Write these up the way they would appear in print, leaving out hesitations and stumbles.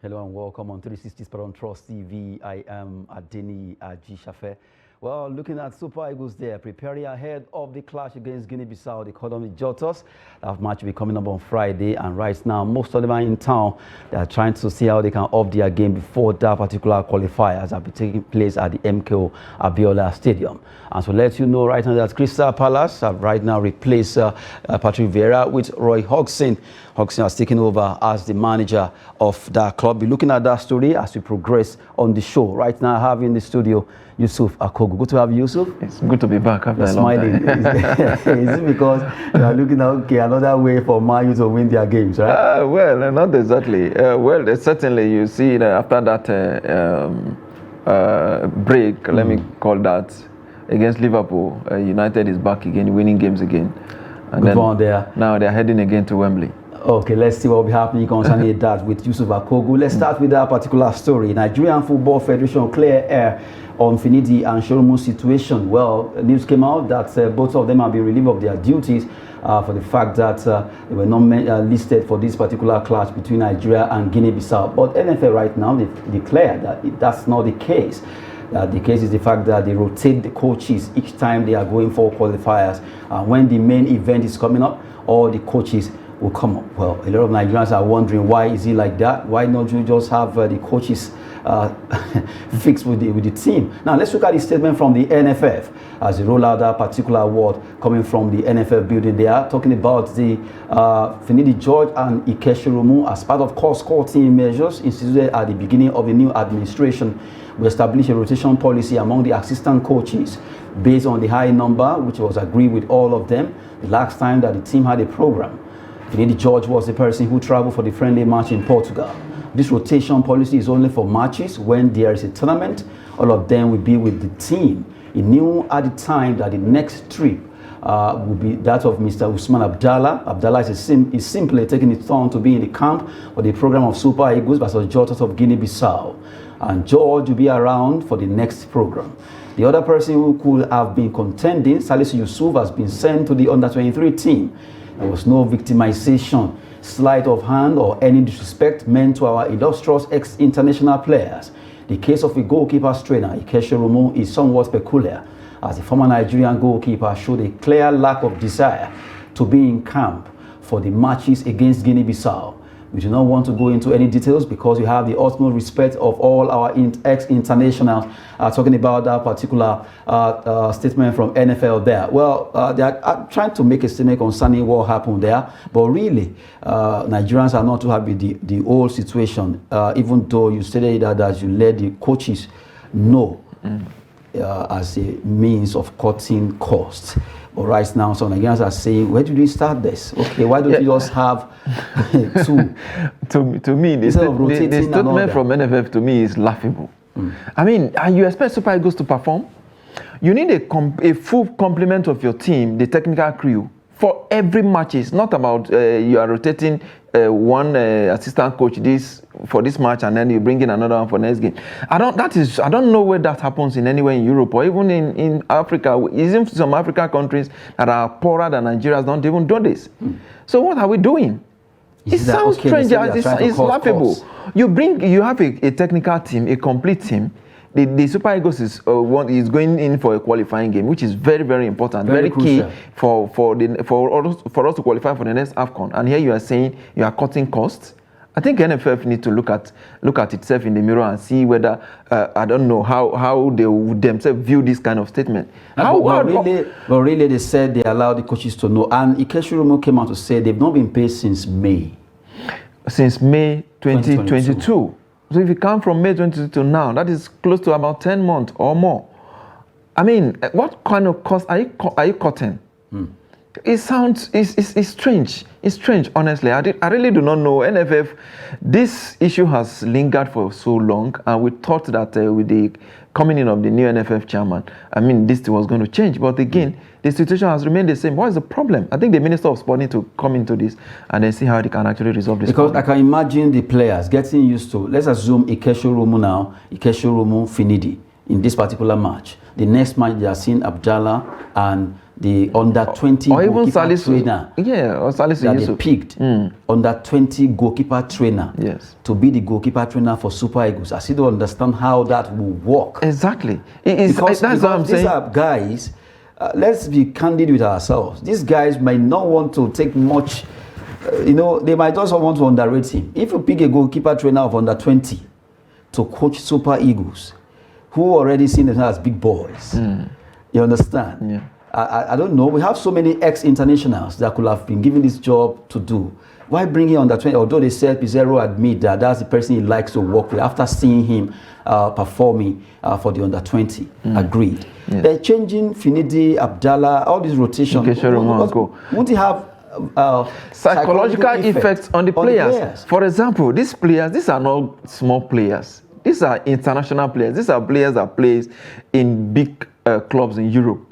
Hello and welcome on 360 Sport on Trust TV. I am Adeni Ajishafe. Well, looking at Super Eagles there, preparing ahead of the clash against Guinea-Bissau, the economy Jotos. That match will be coming up on Friday, and right now, most of them are in town. They are trying to see how they can up their game before that particular qualifiers that will be taking place at the MKO Abiola Stadium. And so let you know right now that Crystal Palace have right now replaced Patrick Vieira with Roy Hodgson. Hodgson has taken over as the manager of that club. We're looking at that story as we progress on the show. Right now, I have in the studio Yusuf Akogu. Good to have you, Yusuf. It's good to be back after a long smiling. time. Is it because you are looking at another way for Man U to win their games, right? Well, not exactly. Well, certainly you see after that break, let me call that, against Liverpool, United is back again, winning games again. And Good one there. Now they're heading again to Wembley. Okay, let's see what will be happening concerning that with Yusuf Akogu. Let's start with that particular story. Nigerian Football Federation clear air on Finidi and Shorunmu situation. Well, news came out that both of them have been relieved of their duties for the fact that they were not listed for this particular clash between Nigeria and Guinea-Bissau. But NFF right now, they declared that that's not the case. The case is the fact that they rotate the coaches each time they are going for qualifiers. When the main event is coming up, all the coaches will come up. Well, a lot of Nigerians are wondering, why is it like that? Why not you just have the coaches fixed with the team? Now, let's look at the statement from the NFF as they roll out that particular award coming from the NFF building. They are talking about the Finidi George and Shorunmu as part of cost-cutting measures instituted at the beginning of the new administration. We established a rotation policy among the assistant coaches based on the high number, which was agreed with all of them the last time that the team had a program. Finidi George was the person who traveled for the friendly match in Portugal. This rotation policy is only for matches when there is a tournament. All of them will be with the team. He knew at the time that the next trip will be that of Mr. Usman Abdallah. Abdallah is simply taking his turn to be in the camp for the program of Super Eagles versus Jotos of Guinea-Bissau. And George will be around for the next program. The other person who could have been contending, Salisu Yusuf, has been sent to the under-23 team. There was no victimization, sleight of hand, or any disrespect meant to our illustrious ex-international players. The case of a goalkeeper's trainer, Shorunmu, is somewhat peculiar, as the former Nigerian goalkeeper showed a clear lack of desire to be in camp for the matches against Guinea-Bissau. We do not want to go into any details because we have the utmost respect of all our ex-internationals talking about that particular statement from NFL there. Well, they are trying to make a statement concerning what happened there, but really, Nigerians are not too happy with the whole situation, even though you stated that you let the coaches know as a means of cutting costs. But right now, some Nigerians are saying, where did we start this? Okay, why don't you just have two? To me, the statement from NFF to me is laughable. I mean, you expect Super Eagles to perform? You need a full complement of your team, the technical crew, for every match. It's not about you are rotating one assistant coach for this match and then you bring in another one for next game. I don't know where that happens in anywhere in Europe or even in Africa. Even some African countries that are poorer than Nigeria don't even do this. So what are we doing? It sounds strange. It's laughable. You have a technical team, a complete team. The Super Eagles is going in for a qualifying game, which is very, very important, very key for us to qualify for the next AFCON. And here you are saying you are cutting costs. I think NFF need to look at itself in the mirror and see whether I don't know how they would themselves view this kind of statement. But really, they said they allowed the coaches to know. And Shorunmu came out to say they've not been paid since May. Since May 2022. So if you count from May 22 to now, that is close to about 10 months or more. I mean, what kind of cost are you cutting? It sounds, it's strange. It's strange, honestly. I really do not know. NFF, this issue has lingered for so long, and we thought that with the coming in of the new NFF chairman, I mean, this was going to change. But again, the situation has remained the same. What is the problem? I think the Minister of Sport needs to come into this and then see how they can actually resolve this problem. I can imagine the players getting used to, let's assume Shorunmu now, Shorunmu, Finidi in this particular match. The next match they are seeing Abdallah and the under 20 or even goalkeeper Salisu trainer. Yeah, or Salisu that Yusuf. they picked under 20 goalkeeper trainer to be the goalkeeper trainer for Super Eagles. I still don't understand how that will work. Exactly. Because what I'm these saying. are guys, let's be candid with ourselves. These guys might not want to take much, they might also want to underrate him. If you pick a goalkeeper trainer of under 20 to coach Super Eagles, who already seen themselves as big boys, you understand? Yeah. I don't know. We have so many ex-internationals that could have been given this job to do. Why bring him under 20? Although they said Pizarro admit that that's the person he likes to work with after seeing him performing for the under 20. Agreed. Yeah. They're changing Finidi, Abdallah, all these rotations. Won't he have psychological effects on the players? For example, these are not small players. These are international players. These are players that play in big clubs in Europe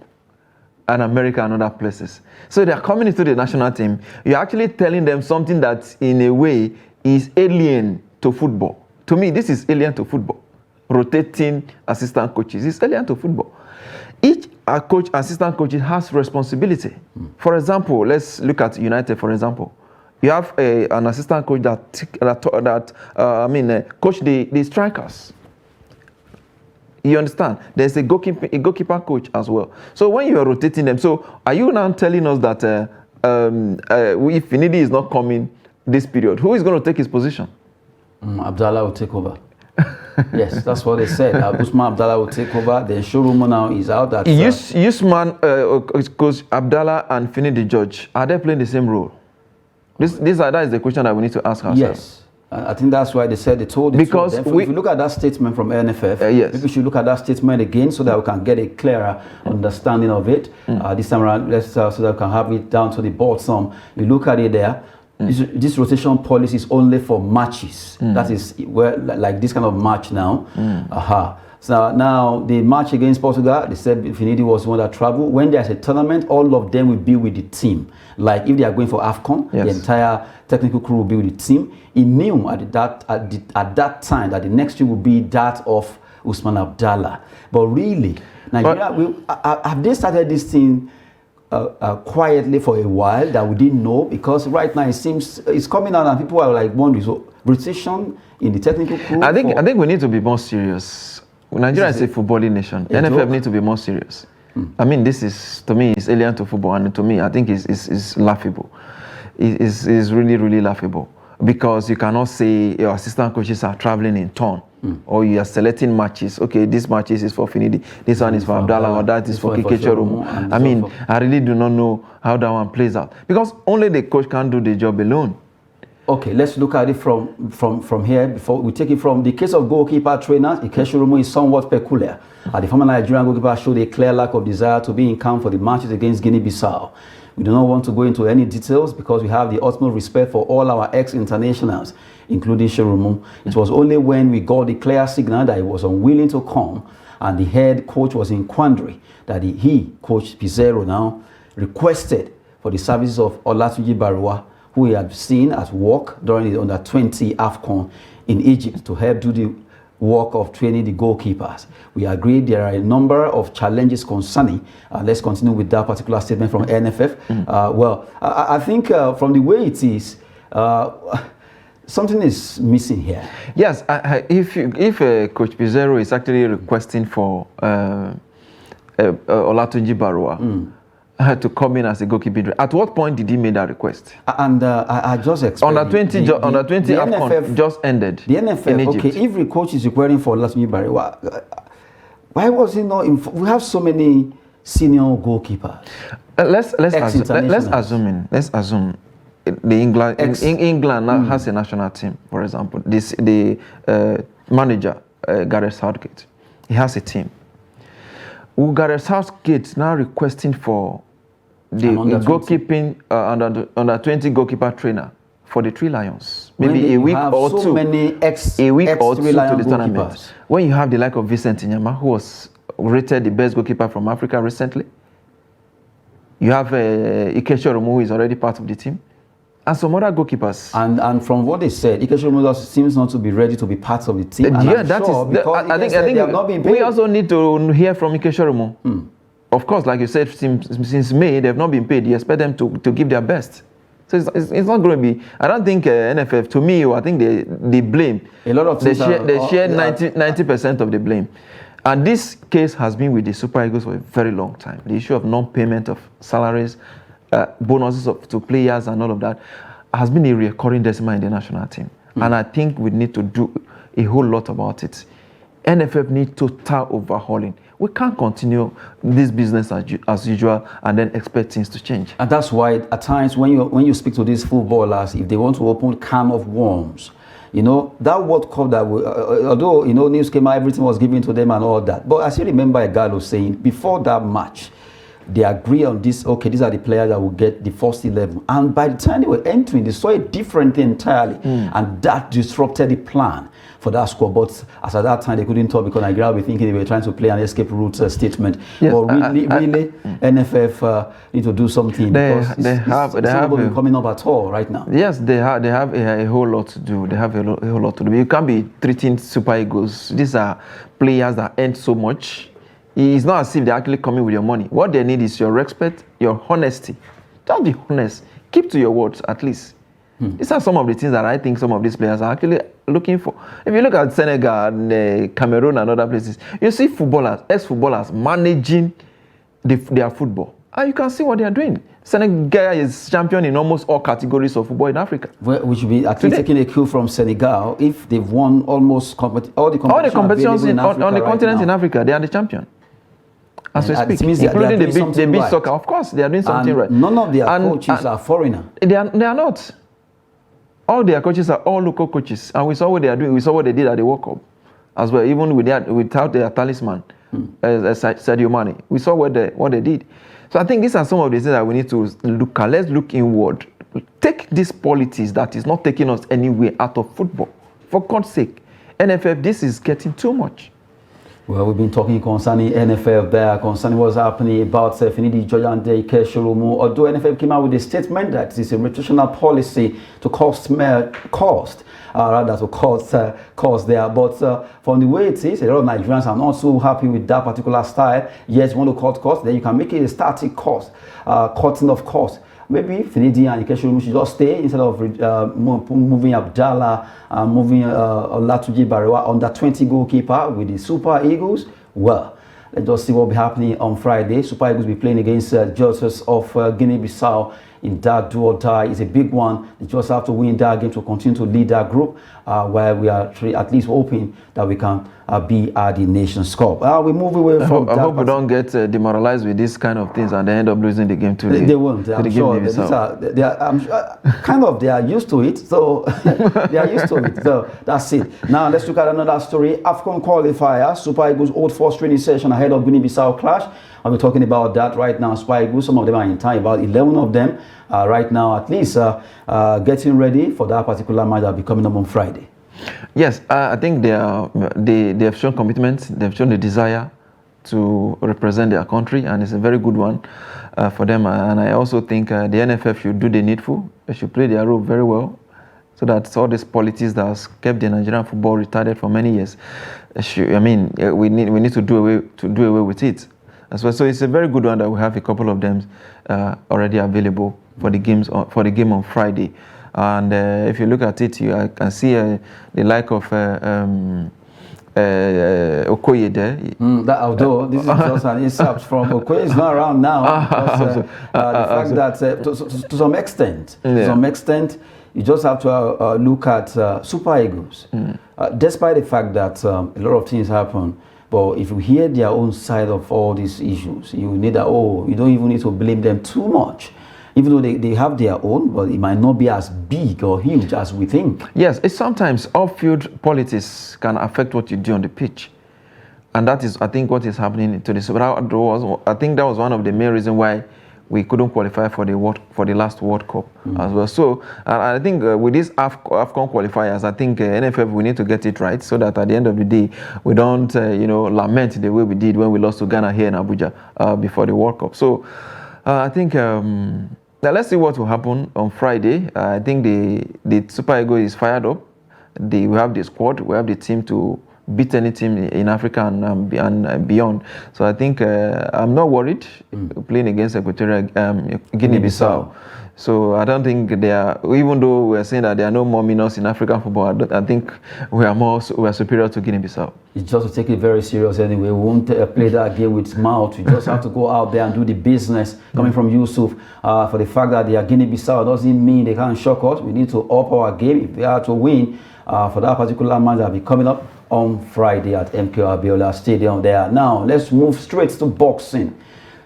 and America and other places. So they are coming into the national team. You're actually telling them something that, in a way, is alien to football. To me, this is alien to football. Rotating assistant coaches is alien to football. Each assistant coach has responsibility. For example, let's look at United. For example, you have an assistant coach that coach the strikers. You understand? There's a goalkeeper coach as well. So when you are rotating them, so are you now telling us that if Finidi is not coming this period, who is going to take his position? Abdallah will take over. Yes, that's what they said. Usman Abdallah will take over. Then Shorunmu now is out. Usman, Coach Abdallah and Finidi George, are they playing the same role? That is the question that we need to ask ourselves. Yes. I think that's why they said they told it. Because if you look at that statement from NFF, maybe we should look at that statement again so that we can get a clearer understanding of it. This time around, so that we can have it down to the bottom. You look at it there. This rotation policy is only for matches. That is where, like this kind of match now. So now the match against Portugal, they said Finidi was one that traveled. When there's a tournament, all of them will be with the team. Like if they are going for AFCON, the entire technical crew will be with the team. He knew at that time that the next year would be that of Usman Abdallah. But really, Nigeria, have they started this thing quietly for a while that we didn't know? Because right now it seems it's coming out and people are like wondering, so rotation in the technical crew? I think we need to be more serious. Nigeria is a footballing nation. NFF need to be more serious. I mean, this is, to me, it's alien to football, and to me, I think it's laughable. It's really, really laughable. Because you cannot say your assistant coaches are traveling in turn, or you are selecting matches. Okay, this match is for Finidi, this one is for Abdallah, or that is for Shorunmu. I mean, I really do not know how that one plays out. Because only the coach can do the job alone. Okay, let's look at it from here. Before we take it from the case of goalkeeper trainers, Shorunmu is somewhat peculiar. The former Nigerian goalkeeper showed a clear lack of desire to be in camp for the matches against Guinea-Bissau. We do not want to go into any details because we have the utmost respect for all our ex-internationals, including Shorunmu. It was only when we got the clear signal that he was unwilling to come and the head coach was in quandary that Coach Pizarro now, requested for the services of Olatunji Bariwa, who we had seen at work during the under-20 AFCON in Egypt to help do the work of training the goalkeepers. We agreed there are a number of challenges concerning. Let's continue with that particular statement from NFF. I think from the way it is, something is missing here. Yes, if Coach Pizarro is actually requesting for Olatunji Bariwa, to come in as a goalkeeper. At what point did he make that request? And I just explained. Under 20 AFCON just ended. The NFF, in Egypt. Okay, if the coach is requiring for Olatunji Bariwa, why was he not? We have so many senior goalkeepers. Let's assume England has a national team. For example, the manager Gareth Southgate, he has a team. Gareth Southgate now requesting for the goalkeeping under 20 goalkeeper trainer for the Three Lions. Maybe a week or two to the tournament. When you have the like of Vincent Inyama, who was rated the best goalkeeper from Africa recently. You have Shorunmu, who is already part of the team. And some other goalkeepers. And from what they said, Shorunmu seems not to be ready to be part of the team. I think we also need to hear from Shorunmu. of course, like you said, since May, they've not been paid. You expect them to give their best. So it's not going to be. I don't think NFF. To me, I think they blame. A lot of things they share 90% of the blame. And this case has been with the Super Eagles for a very long time. The issue of non-payment of salaries, bonuses to players, and all of that has been a recurring decimal in the national team. And I think we need to do a whole lot about it. NFF need total overhauling. We can't continue this business as usual and then expect things to change. And that's why at times when you speak to these footballers, if they want to open can of worms, you know, that World Cup that although, you know, news came out, everything was given to them and all that. But I still remember a guy was saying before that match, they agree on this, okay, these are the players that will get the first 11. And by the time they were entering, they saw a different thing entirely. And that disrupted the plan for that squad. But as at that time, they couldn't talk because Nigeria were thinking they were trying to play an escape route statement. Yes, but really, NFF need to do something because it's not coming up at all right now. Yes, they have a whole lot to do. They have a whole lot to do. You can't be treating Super Eagles. These are players that earn so much. It's not as if they're actually coming with your money. What they need is your respect, your honesty. Just be honest. Keep to your words, at least. These are some of the things that I think some of these players are actually looking for. If you look at Senegal and Cameroon and other places, you see footballers, ex-footballers managing their football. And you can see what they are doing. Senegal is champion in almost all categories of football in Africa. Well, we should be at least taking a cue from Senegal. If they've won almost all the competitions on the continent in Africa, they are the champion. As we speak, including the beach soccer. Of course, they are doing something right. None of their coaches are foreigner. They are not. All their coaches are all local coaches, and we saw what they are doing. We saw what they did at the World Cup, as well. Even without their talisman, Sadio Mane, we saw what they did. So I think these are some of the things that we need to look at. Let's look inward. Take this politics that is not taking us anywhere out of football. For God's sake, NFF, this is getting too much. Well, we've been talking concerning NFF there, concerning what's happening about Finidi, Jordan Day, Shorunmu. Although NFF came out with a statement that it's a rotational policy to cost there. But from the way it is, a lot of Nigerians are not so happy with that particular style. Yes, you want to cut cost, then you can make it a static cost, cutting of cost. Maybe Finidi and Shorunmu should just stay instead of moving Abdallah and moving Olatuji Bariwa on that 20 goalkeeper with the Super Eagles. Well, let's just see what will be happening on Friday. Super Eagles will be playing against Joseph of Guinea-Bissau in that do or die. It's a big one. They just have to win that game to continue to lead that group, where we are at least hoping that we can be at the Nations Cup. We move away from that. I hope we don't get demoralized with these kind of things and they end up losing the game too. They won't. I'm sure. They are used to it. So they are used to it. So that's it. Now let's look at another story. AFCON qualifier. Super Eagles Old Force training session ahead of Guinea-Bissau clash. I'll be talking about that right now. Super Eagles, some of them are in time, about 11 of them right now at least getting ready for that particular match that will be coming up on Friday. Yes, I think they have shown commitment, they've shown the desire to represent their country, and it's a very good one for them. And I also think the NFF should do the needful. They should play their role very well, so that all these politics that has kept the Nigerian football retarded for many years, we need to do away with it as well. So it's a very good one that we have a couple of them already available for the game on Friday. And if you look at it, I can see the like of Okoye there. Although this is just an insult from Okoye, is not around now. Because, the fact that to some extent, you just have to look at Super Eagles. Despite the fact that a lot of things happen, but if you hear their own side of all these issues, you need you don't even need to blame them too much. Even though they have their own, but it might not be as big or huge as we think. Yes, it's sometimes off-field politics can affect what you do on the pitch. And that is, I think, what is happening to this. I think that was one of the main reasons why we couldn't qualify for the last World Cup as well. So I think with these AFCON qualifiers, I think NFF, we need to get it right so that at the end of the day, we don't lament the way we did when we lost to Ghana here in Abuja before the World Cup. So I think now let's see what will happen on Friday. I think the Super Eagles is fired up. We have the squad, we have the team to beat any team in Africa and beyond. So I think I'm not worried playing against Equatorial Guinea-Bissau. So I don't think they are, even though we're saying that there are no more minors in African football, I think we are superior to Guinea-Bissau. It's just to take it very serious anyway. We won't play that game with mouth. We just have to go out there and do the business. Coming from Yusuf, for the fact that they are Guinea-Bissau doesn't mean they can't shock us. We need to up our game if they are to win for that particular match that will be coming up on Friday at MK Abiola Stadium there. Now, let's move straight to boxing.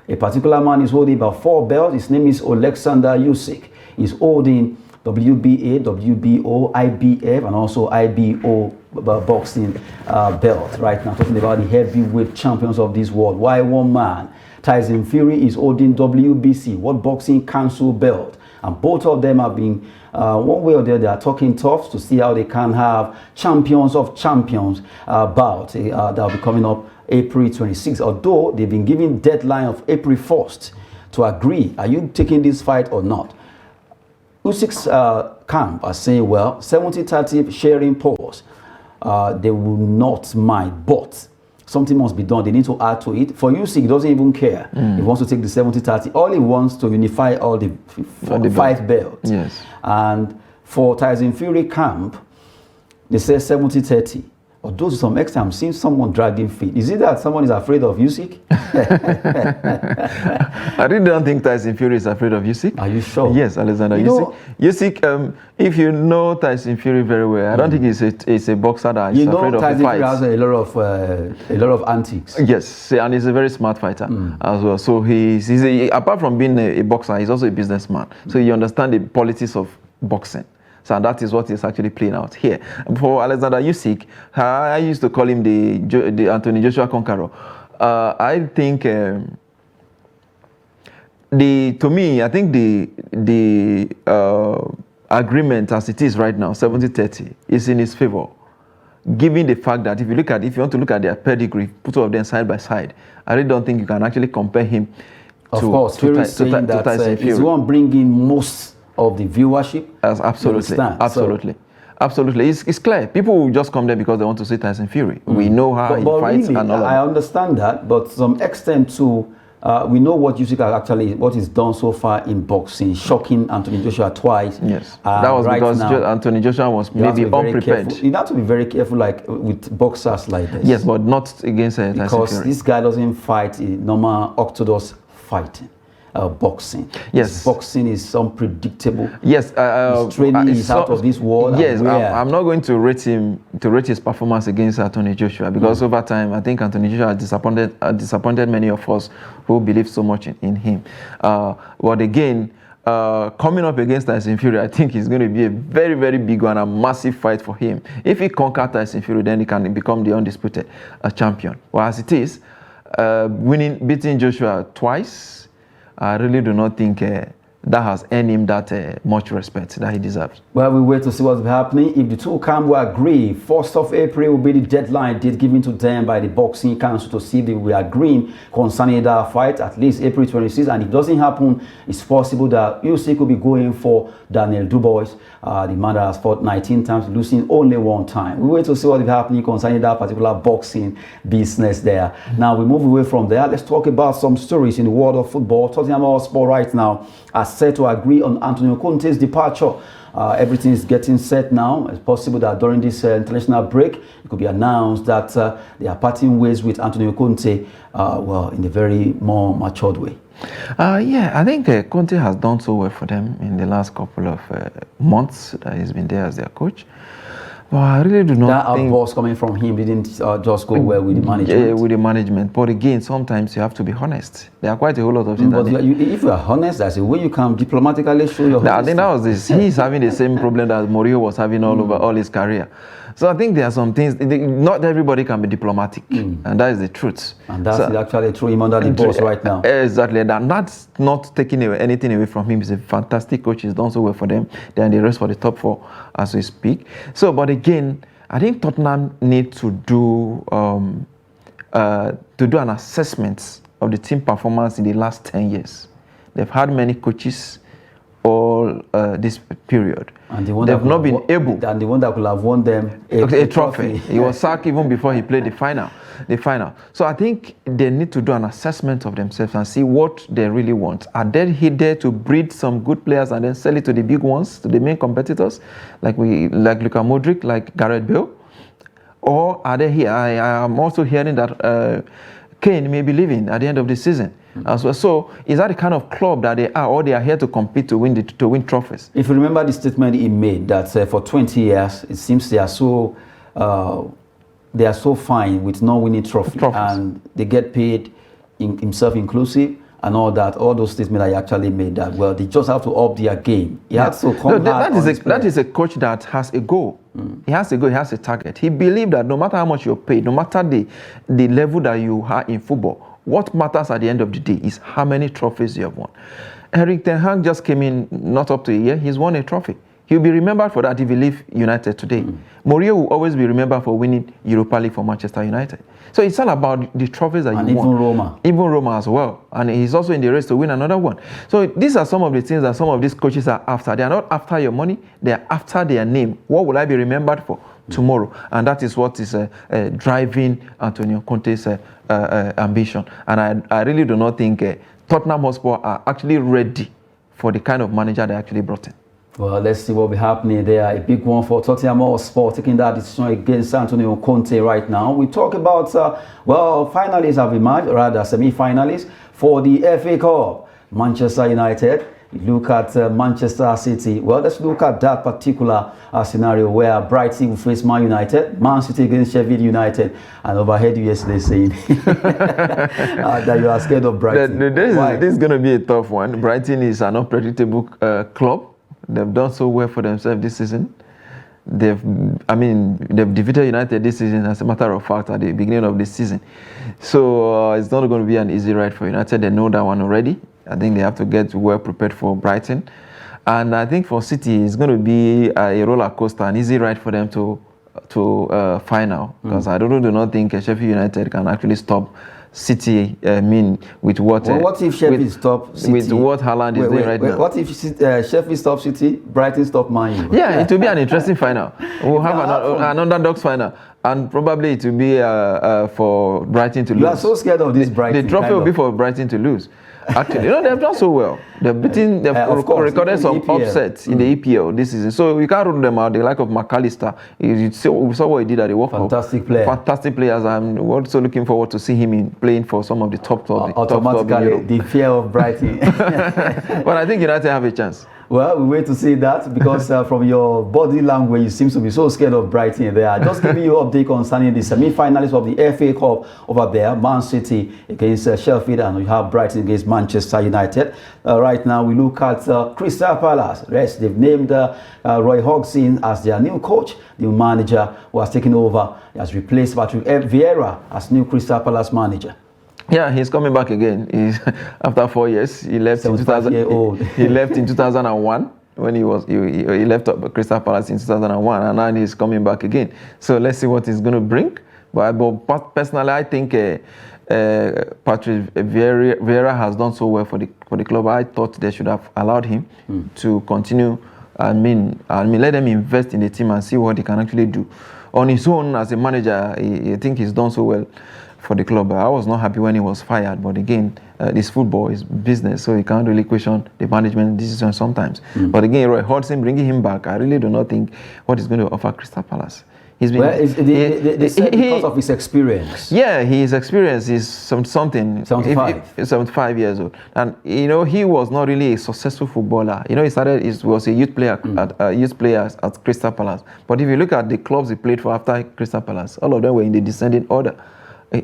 A particular man is holding about 4 belts. His name is Alexander Usyk. He's holding WBA, WBO, IBF, and also IBO boxing belt right now. Talking about the heavyweight champions of this world. Why one man? Tyson Fury is holding WBC, World Boxing Council belt. And both of them have been, one way or the other, they are talking tough to see how they can have champions of champions bout that will be coming up April 26th, although they've been given deadline of April 1st to agree. Are you taking this fight or not? Usyk's camp are saying, well, 70-30 sharing pause. They will not mind, but something must be done. They need to add to it. For Usyk, he doesn't even care. He wants to take the 70-30. All he wants to unify all the 5 belts. Yes. And for Tyson Fury camp, they say 70-30. Although to some extent, I'm seeing someone dragging feet. Is it that someone is afraid of Usyk? I really don't think Tyson Fury is afraid of Usyk. Are you sure? Yes, Alexander. Usyk, if you know Tyson Fury very well, I don't think he's a boxer that is afraid of the fight. Tyson Fury has a lot of antics. Yes, and he's a very smart fighter as well. So he's apart from being a boxer, he's also a businessman. So he understands the politics of boxing. So that is what is actually playing out here. For Alexander Usyk, I used to call him the Anthony Joshua Conqueror. I think the agreement as it is right now, 70-30, is in his favor. Given the fact that if you want to look at their pedigree, put all of them side by side, I really don't think you can actually compare him to Fury is saying that he's the one bringing most of the viewership. Absolutely. It's clear. People will just come there because they want to see Tyson Fury. We know how he fights really, and all of that. I understand that, but to some extent too, we know what Usyk what he's done so far in boxing, shocking Anthony Joshua twice. Yes, that was right because Anthony Joshua was maybe unprepared. You have to be very careful, like with boxers like this. Yes, but not against Tyson Fury. Because this guy doesn't fight in normal orthodox fighting. Boxing. Yes. Boxing is unpredictable. Yes. His training is out of this world. Yes, I'm not going to rate his performance against Anthony Joshua because over time, I think Anthony Joshua has disappointed many of us who believe so much in him. But again, coming up against Tyson Fury, I think it's going to be a very, very big one, a massive fight for him. If he conquers Tyson Fury, then he can become the undisputed champion. Well, as it is, beating Joshua twice, I really do not think that has earned him that much respect that he deserves. Well, we wait to see what's happening. If the two camps will agree, 1st of April will be the deadline date given to them by the Boxing Council to see if they will agree concerning that fight, at least April 26th. And if it doesn't happen, it's possible that Usyk will be going for Daniel Dubois, the man that has fought 19 times, losing only 1 time. We wait to see what is happening concerning that particular boxing business there. Now, we move away from there. Let's talk about some stories in the world of football. Tottenham Hotspur right now are set to agree on Antonio Conte's departure. Everything is getting set now. It's possible that during this international break, it could be announced that they are parting ways with Antonio Conte, well, in a very more matured way. Yeah, I think Conte has done so well for them in the last couple of months that he's been there as their coach. Well, I really do not think... That outburst coming from him didn't just go well with the management. Yeah, with the management. But again, sometimes you have to be honest. There are quite a whole lot of things. But if you are honest, that's a way you can diplomatically show your honesty. I think that was this. He's having the same problem that Mourinho was having all over all his career. So I think there are some things, not everybody can be diplomatic, and that is the truth. And that's actually true him under the boss right now. Exactly, and that's not taking anything away from him. He's a fantastic coach, he's done so well for them. They're in the race for the top 4 as we speak. So, but again, I think Tottenham need to do an assessment of the team performance in the last 10 years. They've had many coaches all this period. And the one they've not been able. And the one that could have won them a trophy. He was sacked even before he played the final. So I think they need to do an assessment of themselves and see what they really want. Are they here to breed some good players and then sell it to the big ones, to the main competitors, like Luka Modric, like Gareth Bale? Or are they here? I am also hearing that Kane may be leaving at the end of the season. As well. So is that the kind of club that they are, or they are here to compete to win trophies? If you remember the statement he made that for 20 years it seems they are so fine with not winning trophies, and they get paid, himself inclusive, and all that. All those statements that he actually made, that well they just have to up their game. He has to come that is a coach that has a goal. He has a goal. He has a target. He believes that no matter how much you're paid, no matter the level that you are in football, what matters at the end of the day is how many trophies you have won. Erik ten Hag just came in not up to a year. He's won a trophy. He'll be remembered for that if he leaves United today. Mourinho will always be remembered for winning Europa League for Manchester United. So it's all about the trophies that you won. And Roma. Even Roma as well. And he's also in the race to win another one. So these are some of the things that some of these coaches are after. They are not after your money. They are after their name. What will I be remembered for tomorrow? And that is what is driving Antonio Conte's ambition. And I really do not think Tottenham Hotspur are actually ready for the kind of manager they actually brought in. Well, let's see what will be happening there. A big one for Tottenham Hotspur taking that decision against Antonio Conte right now. We talk about, finalists have emerged, rather semi-finalists for the FA Cup. Manchester United, look at Manchester City. Well, let's look at that particular scenario where Brighton will face Man United, Man City against Sheffield United, and overheard you yesterday saying that you are scared of Brighton. This is going to be a tough one. Brighton is an unpredictable club. They've done so well for themselves this season. They've defeated United this season, as a matter of fact, at the beginning of this season. So it's not going to be an easy ride for United. They know that one already. I think they have to get well prepared for Brighton. And I think for City, it's going to be a roller coaster, an easy ride for them to final. Because I do not think Sheffield United can actually stop City, with what... what if Sheffield stop City? With what Haaland is doing right now. What if Sheffield stop City, Brighton stop Man U? Yeah, it will be an interesting final. We'll have an underdogs final. And probably it will be for Brighton to lose. You are so scared of this Brighton. The trophy will be for Brighton to lose. Actually, they've done so well. They've recorded some upsets in the EPL this season. So we can't rule them out. The like of McAllister, we saw what he did at the World Cup. Fantastic player. Fantastic players. I'm also looking forward to see him playing for some of the top clubs. Automatically, the fear of Brighton. But I think United have a chance. Well, we wait to see that because from your body language, you seem to be so scared of Brighton there. Just giving you an update concerning the semi-finalists of the FA Cup over there. Man City against Sheffield, and we have Brighton against Manchester United. Right now, we look at Crystal Palace. Yes, they've named Roy Hodgson as their new coach, new manager who has taken over. He has replaced Patrick Vieira as new Crystal Palace manager. Yeah, he's coming back again. After 4 years, he left in 2000. He left in 2001 when he left Crystal Palace in 2001, and now he's coming back again. So let's see what he's going to bring. But personally, I think Patrick Vieira has done so well for the club. I thought they should have allowed him to continue. I mean, let them invest in the team and see what he can actually do on his own as a manager. I think he's done so well for the club. I was not happy when he was fired, but again, this football is business, so you can't really question the management decision sometimes. But again, Roy Hodgson bringing him back, I really do not think what he's going to offer Crystal Palace. He's been, they said because of his experience. Yeah, his experience is something. 75 years old, and he was not really a successful footballer. He was a youth player at Crystal Palace. But if you look at the clubs he played for after Crystal Palace, all of them were in the descending order.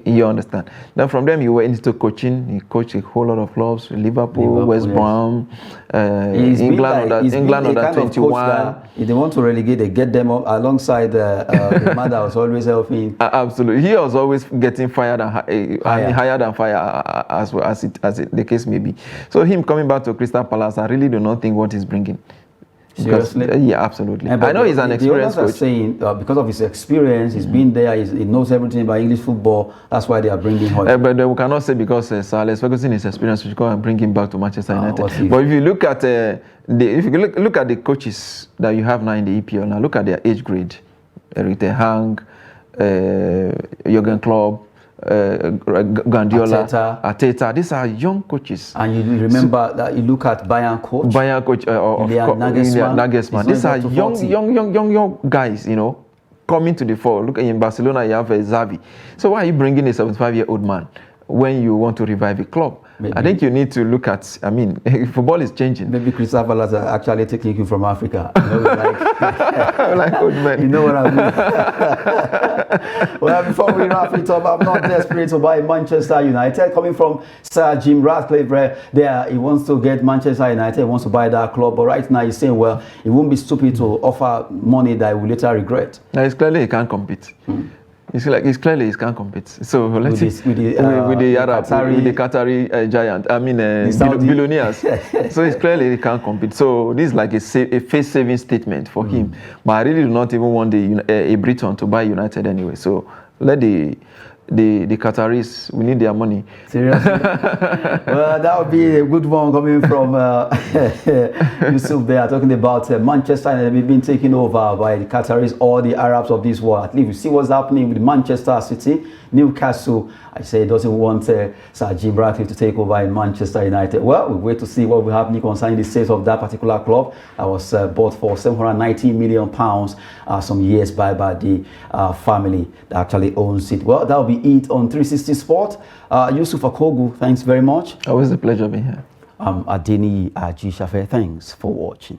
You understand? Then from them you went into coaching. He coached a whole lot of clubs: Liverpool, West Brom, England under 21. If they want to relegate, they get them up alongside the man that was always helping. Absolutely, he was always getting fired and higher than fire, as well as the case may be. So him coming back to Crystal Palace, I really do not think what he's bringing. Seriously? Yeah, absolutely. I know he's an experienced coach. Are saying because of his experience, he's been there, he knows everything about English football. That's why they are bringing him. But we cannot say because Sir Alex Ferguson is experienced, we go and bring him back to Manchester United. But if you look at look at the coaches that you have now in the EPL, now look at their age grade: Erik ten Hag, Jurgen Klopp, Guardiola, Arteta. These are young coaches. And you remember that you look at Bayern coach, Nagelsmann. These are young guys, you know, coming to the fore. Look, in Barcelona you have Xavi. So why are you bringing a 75-year-old man when you want to revive a club? Maybe. I think you need to look at, I mean, football is changing. Maybe Chris Avalas are actually taking you from Africa. You know, like old men. You know what I mean? Well, before we wrap it up, I'm not desperate to buy Manchester United. Coming from Sir Jim Ratcliffe, he wants to get Manchester United, he wants to buy that club. But right now he's saying, well, it won't be stupid to offer money that he will later regret. Now, it's clearly he can't compete. It's clearly he can't compete. So let's see with the Qatari giant. I mean, billionaires. So it's clearly he can't compete. So this is like a face-saving statement for him. But I really do not even want a Briton to buy United anyway. So let the Qataris, we need their money. Seriously? Well, that would be a good one coming from Yusuf there, talking about Manchester United being taken over by the Qataris or the Arabs of this world. At least we see what's happening with Manchester City, Newcastle. I say doesn't want Sir Jim Ratcliffe to take over in Manchester United. Well, we wait to see what will happen concerning the state of that particular club that was bought for £790 million some years by the family that actually owns it. Well, that will be it on 360 Sport. Yusuf Akogu, thanks very much. Always a pleasure being here. Adeni Ajishafe, thanks for watching.